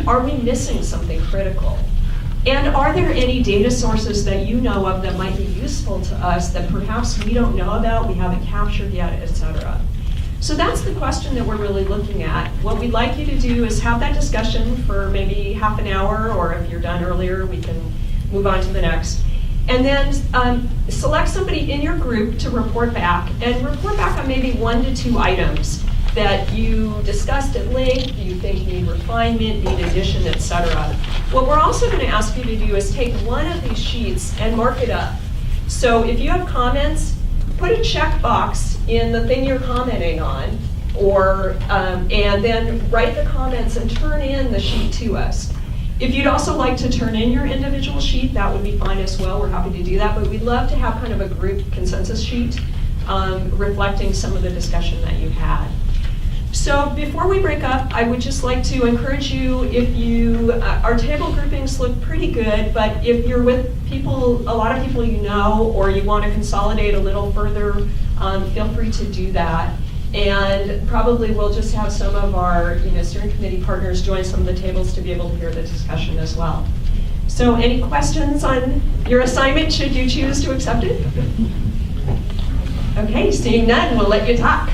are we missing something critical? And are there any data sources that you know of that might be useful to us that perhaps we don't know about, we haven't captured yet, et cetera? So that's the question that we're really looking at. What we'd like you to do is have that discussion for maybe half an hour, or if you're done earlier, we can move on to the next. And then select somebody in your group to report back, and report back on maybe 1 to 2 items that you discussed at length, you think need refinement, need addition, et cetera. What we're also going to ask you to do is take one of these sheets and mark it up. So if you have comments, put a checkbox in the thing you're commenting on, or and then write the comments and turn in the sheet to us. If you'd also like to turn in your individual sheet, that would be fine as well. We're happy to do that, but we'd love to have kind of a group consensus sheet reflecting some of the discussion that you had. So before we break up, I would just like to encourage you, if you, our table groupings look pretty good, but if you're with people, a lot of people you know, or you want to consolidate a little further, feel free to do that. And probably we'll just have some of our steering committee partners join some of the tables to be able to hear the discussion as well. So any questions on your assignment, should you choose to accept it? Okay, seeing none, we'll let you talk.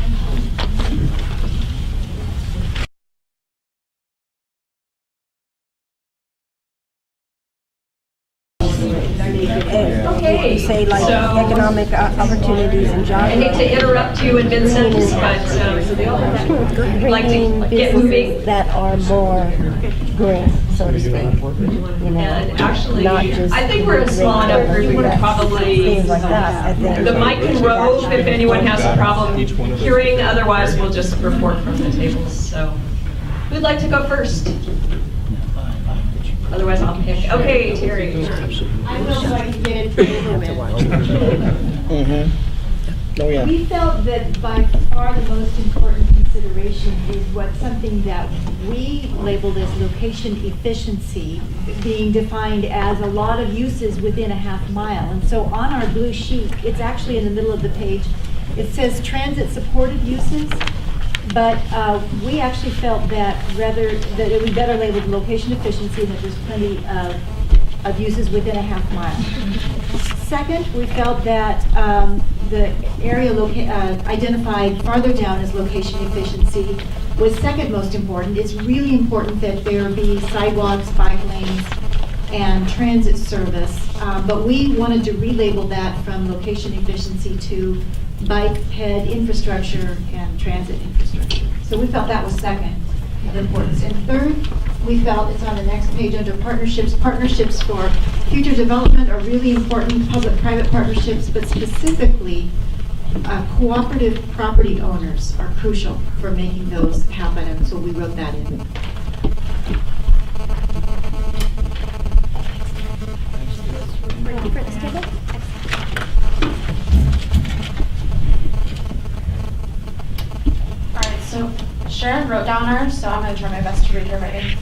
Okay, say like so economic opportunities and jobs. I hate to interrupt you in mid-sentence, but I'd like to get moving. That are more green, so to speak. And actually, not just I think we're a small enough group, we would probably, things like that. I think the mic can rove if anyone has a problem hearing, otherwise we'll just report from the tables. So who'd like to go first? Otherwise I'll pick. Okay, Terry. I will so I can get it over with. Oh, yeah. We felt that by far the most important consideration is something that we labeled as location efficiency, being defined as a lot of uses within a half mile. And so on our blue sheet, it's actually in the middle of the page, it says transit supported uses. But we actually felt that that it was better labeled location efficiency, and that there's plenty of uses within a half mile. Second, we felt that the area identified farther down as location efficiency was second most important. It's really important that there be sidewalks, bike lanes, and transit service. But we wanted to relabel that from location efficiency to bike, ped infrastructure, and transit infrastructure. So we felt that was second of importance. And third, we felt, it's on the next page under partnerships. Partnerships for future development are really important, public-private partnerships, but specifically cooperative property owners are crucial for making those happen, and so we wrote that in. ready for this table? Alright, so Sharon wrote down ours, so I'm going to try my best to read her writing.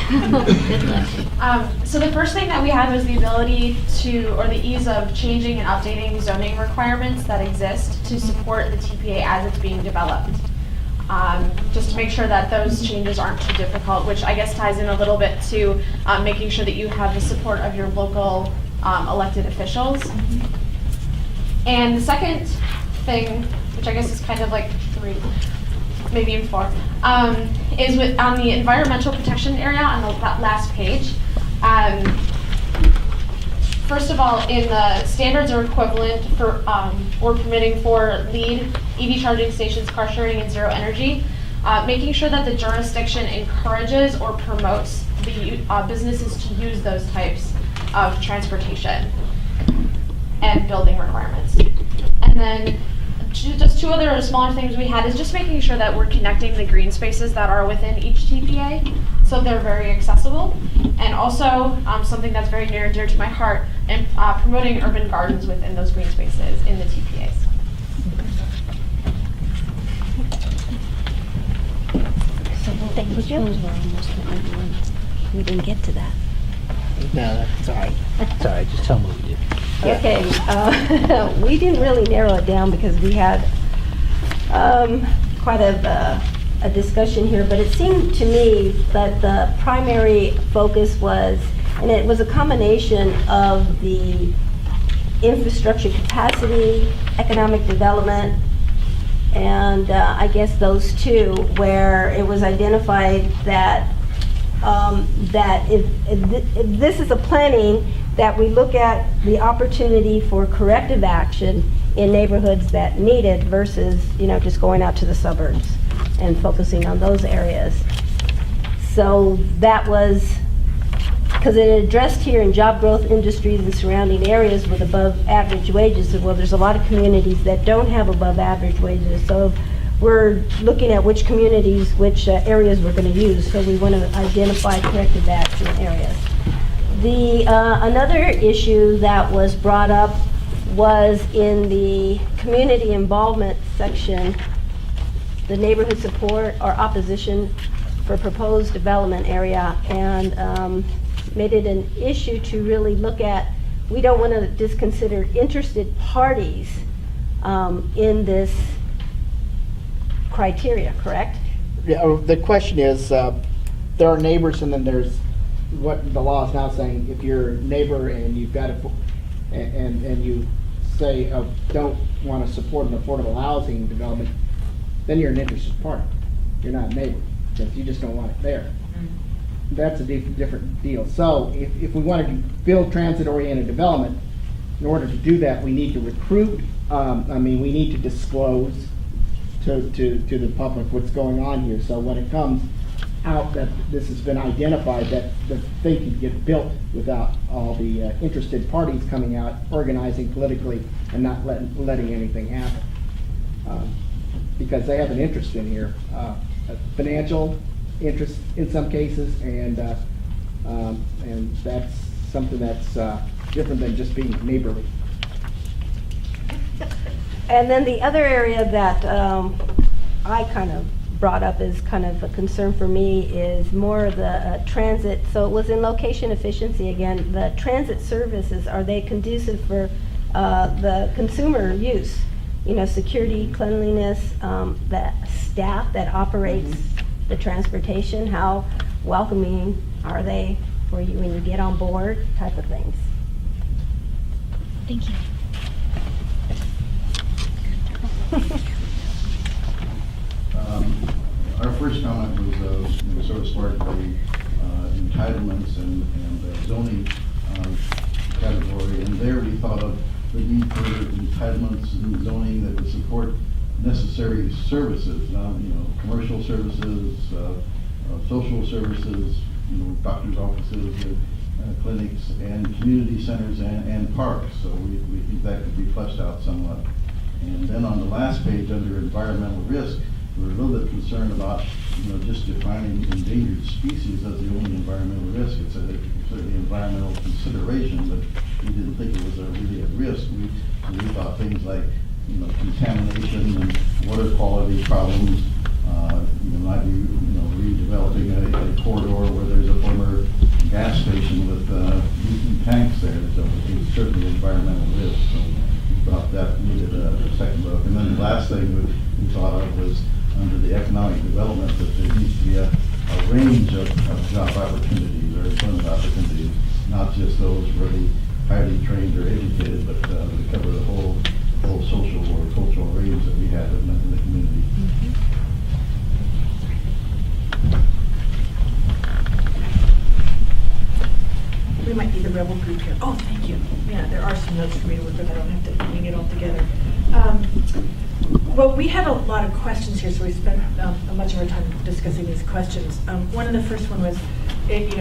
Good luck. So the first thing that we had was the ability to, or the ease of changing and updating zoning requirements that exist to support the TPA as it's being developed. Just to make sure that those changes aren't too difficult, which I guess ties in a little bit to making sure that you have the support of your local elected officials. And the second thing, which I guess is kind of like three, maybe even four, is on the environmental protection area on that last page. First of all, in the standards are equivalent for or permitting for lead EV charging stations, car sharing, and zero energy, making sure that the jurisdiction encourages or promotes the businesses to use those types of transportation and building requirements. And then just two other smaller things we had is just making sure that we're connecting the green spaces that are within each TPA so they're very accessible. And also something that's very near and dear to my heart, and promoting urban gardens within those green spaces in the TPAs. So thank you. We didn't get to that. No, that's all right. It's all right. Just tell me what we did. Okay, we didn't really narrow it down because we had quite a a discussion here, but it seemed to me that the primary focus was, and it was a combination of the infrastructure capacity, economic development, and I guess those two, where it was identified that that if this is a planning, that we look at the opportunity for corrective action in neighborhoods that need it versus, just going out to the suburbs and focusing on those areas. So that was, because it addressed here in job growth industries and surrounding areas with above average wages. Well, there's a lot of communities that don't have above average wages. So we're looking at which communities, which areas we're going to use. So we want to identify corrective action areas. The another issue that was brought up was in the community involvement section, the neighborhood support or opposition for proposed development area, and made it an issue to really look at, we don't want to disconsider interested parties in this criteria, correct? Yeah, the question is, there are neighbors, and then there's what the law is now saying. If you're a neighbor and you've got and you say don't want to support an affordable housing development, then you're an interested party. You're not a neighbor, because you just don't want it there. That's a different deal. So if we want to build transit-oriented development, in order to do that, we need to recruit. We need to disclose to the public what's going on here. So when it comes out that this has been identified, that the thing can get built without all the interested parties coming out, organizing politically, and not letting anything happen. Because they have an interest in here, a financial interest in some cases, and that's something that's different than just being neighborly. And then the other area that I kind of brought up as kind of a concern for me is more the transit. So it was in location efficiency again. The transit services, are they conducive for the consumer use? Security, cleanliness, the staff that operates the transportation, how welcoming are they for you when you get on board, type of things. Thank you. Our first comment was sort of sparked by entitlements and zoning category, and there we thought of the need for entitlements and zoning that would support necessary services, commercial services, social services, doctor's offices, clinics, and community centers and parks. So we think that could be fleshed out somewhat. And then on the last page, under environmental risk, we're a little bit concerned about, just defining endangered species as the only environmental risk. It's certainly environmental consideration, but we didn't think it was really a risk. We thought things like, contamination and water quality problems, might be, redeveloping a corridor where there's a former gas station with leaking tanks there. So it's certainly environmental risk. So we thought that needed a second look. And then the last thing we thought of was, under the economic development, that there needs to be a range of job opportunities or employment opportunities, not just those really highly trained or educated, but to cover the whole social or cultural range that we have in the community. We might be the rebel group here. Oh, thank you. Yeah, there are some notes for me to work with. I don't have to bring it all together. Well, we had a lot of questions here, so we spent much of our time discussing these questions. One of the first one was, if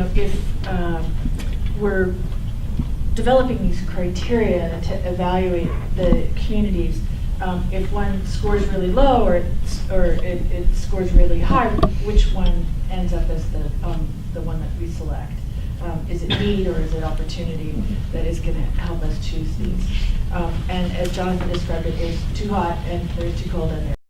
we're developing these criteria to evaluate the communities, if one scores really low or it scores really high, which one ends up as the one that we select? Is it need or is it opportunity that is going to help us choose these? And as Jonathan described it, it's too hot and there's too cold in there.